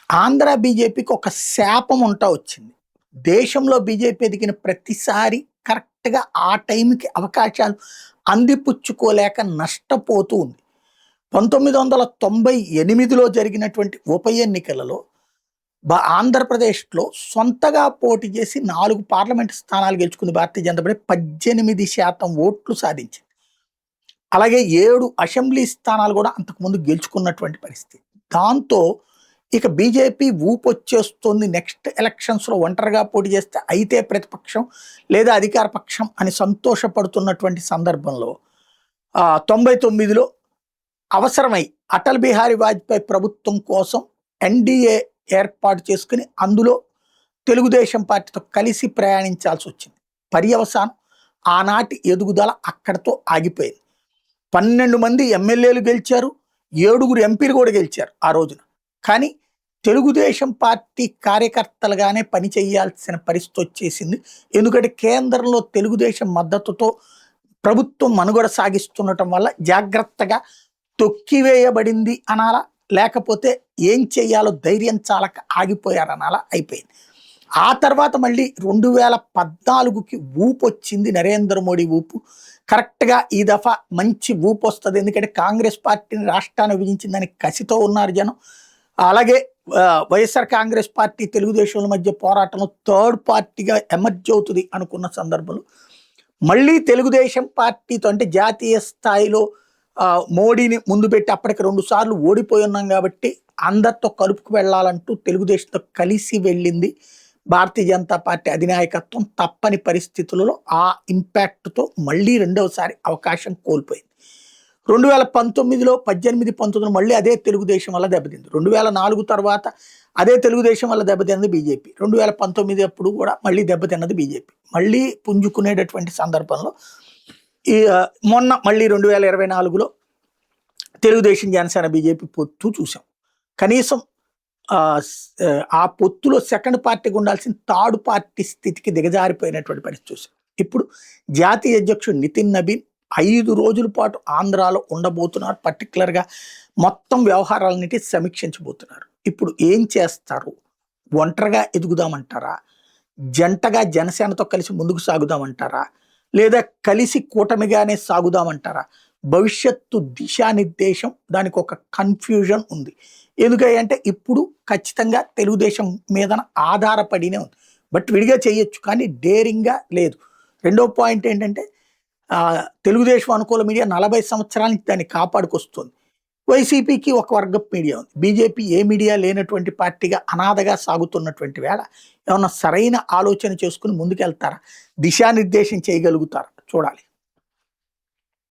ఆంధ్ర బీజేపీకి ఒక శాపం ఉంటా వచ్చింది. దేశంలో బీజేపీ ఎదిగిన ప్రతిసారి కరెక్ట్‌గా ఆ టైంకి అవకాశాలు అందిపుచ్చుకోలేక నష్టపోతూ ఉంది. 1998లో జరిగినటువంటి ఉప ఎన్నికలలో ఆంధ్రప్రదేశ్‌లో సొంతగా పోటీ చేసి 4 పార్లమెంట్ స్థానాలు గెలుచుకుంది భారతీయ జనతా పార్టీ. 18% ఓట్లు సాధించింది. అలాగే 7 అసెంబ్లీ స్థానాలు కూడా అంతకుముందు గెలుచుకున్నటువంటి పరిస్థితి. దాంతో ఇక బీజేపీ ఊపొచ్చేస్తుంది. నెక్స్ట్ ఎలక్షన్స్‌లో ఒంటరిగా పోటీ చేస్తే అయితే ప్రతిపక్షం లేదా అధికార పక్షం అని సంతోషపడుతున్నటువంటి సందర్భంలో 99లో అవసరమై అటల్ బిహారీ వాజ్పేయి ప్రభుత్వం కోసం ఎన్డీఏ ఏర్పాటు చేసుకుని అందులో తెలుగుదేశం పార్టీతో కలిసి ప్రయాణించాల్సి వచ్చింది. పర్యవసానం ఆనాటి ఎదుగుదల అక్కడితో ఆగిపోయింది. 12 మంది ఎమ్మెల్యేలు గెలిచారు, 7 ఎంపీలు కూడా గెలిచారు ఆ రోజున. కానీ తెలుగుదేశం పార్టీ కార్యకర్తలుగానే పని చేయాల్సిన పరిస్థితి వచ్చేసింది. ఎందుకంటే కేంద్రంలో తెలుగుదేశం మద్దతుతో ప్రభుత్వం మనుగడ సాగిస్తుండటం వల్ల జాగ్రత్తగా తొక్కివేయబడింది అనాలా, లేకపోతే ఏం చేయాలో ధైర్యం చాలక ఆగిపోయారనాలా అయిపోయింది. ఆ తర్వాత మళ్ళీ 2014కి ఊపు వచ్చింది, నరేంద్ర మోడీ ఊపు. కరెక్ట్గా ఈ దఫా మంచి ఊపు వస్తుంది. ఎందుకంటే కాంగ్రెస్ పార్టీని రాష్ట్రాన్ని విభజించిందని కసితో ఉన్నారు జనం. అలాగే వైఎస్ఆర్ కాంగ్రెస్ పార్టీ తెలుగుదేశంల మధ్య పోరాటంలో థర్డ్ పార్టీగా ఎమర్జ్ అవుతుంది అనుకున్న సందర్భంలో మళ్ళీ తెలుగుదేశం పార్టీతో అంటే జాతీయ స్థాయిలో మోడీని ముందు పెట్టి అప్పటికి 2 సార్లు ఓడిపోయి ఉన్నాం కాబట్టి అందరితో కలుపుకు వెళ్ళాలంటూ తెలుగుదేశంతో కలిసి వెళ్ళింది భారతీయ జనతా పార్టీ అధినాయకత్వం. తప్పని పరిస్థితులలో ఆ ఇంపాక్ట్తో మళ్ళీ రెండవసారి అవకాశం కోల్పోయింది. 2019లో 19 మళ్ళీ అదే తెలుగుదేశం వల్ల దెబ్బతింది. 2004 తర్వాత అదే తెలుగుదేశం వల్ల దెబ్బతిన్నది బీజేపీ. 2019 అప్పుడు కూడా మళ్ళీ దెబ్బతిన్నది బీజేపీ. మళ్ళీ పుంజుకునేటటువంటి సందర్భంలో మొన్న మళ్ళీ 2024లో తెలుగుదేశం జనసేన బీజేపీ పొత్తు చూసాం. కనీసం ఆ పొత్తులో సెకండ్ పార్టీకి ఉండాల్సిన థర్డ్ పార్టీ స్థితికి దిగజారిపోయినటువంటి పరిస్థితి చూసాం. ఇప్పుడు జాతీయ అధ్యక్షుడు నితిన్ నబీన్ 5 రోజుల పాటు ఆంధ్రాలో ఉండబోతున్నారు. పర్టికులర్గా మొత్తం వ్యవహారాలన్నిటి సమీక్షించబోతున్నారు. ఇప్పుడు ఏం చేస్తారు? ఒంటరిగా ఎదుగుదామంటారా, జంటగా జనసేనతో కలిసి ముందుకు సాగుదామంటారా, లేదా కలిసి కూటమిగానే సాగుదామంటారా? భవిష్యత్తు దిశానిర్దేశం దానికి ఒక కన్ఫ్యూజన్ ఉంది. ఎందుకంటే ఇప్పుడు ఖచ్చితంగా తెలుగుదేశం మీద ఆధారపడినే ఉంది. బట్ విడిగా చేయొచ్చు, కానీ డేరింగ్గా లేదు. రెండో పాయింట్ ఏంటంటే తెలుగుదేశం అనుకూల మీడియా 40 సంవత్సరాల నుంచి దాన్ని కాపాడుకొస్తుంది. వైసీపీకి ఒక వర్గపు మీడియా ఉంది. బీజేపీ ఏ మీడియా లేనటువంటి పార్టీగా అనాథగా సాగుతున్నటువంటి వేళ ఏమన్నా సరైన ఆలోచన చేసుకుని ముందుకెళ్తారా, దిశానిర్దేశం చేయగలుగుతారా చూడాలి.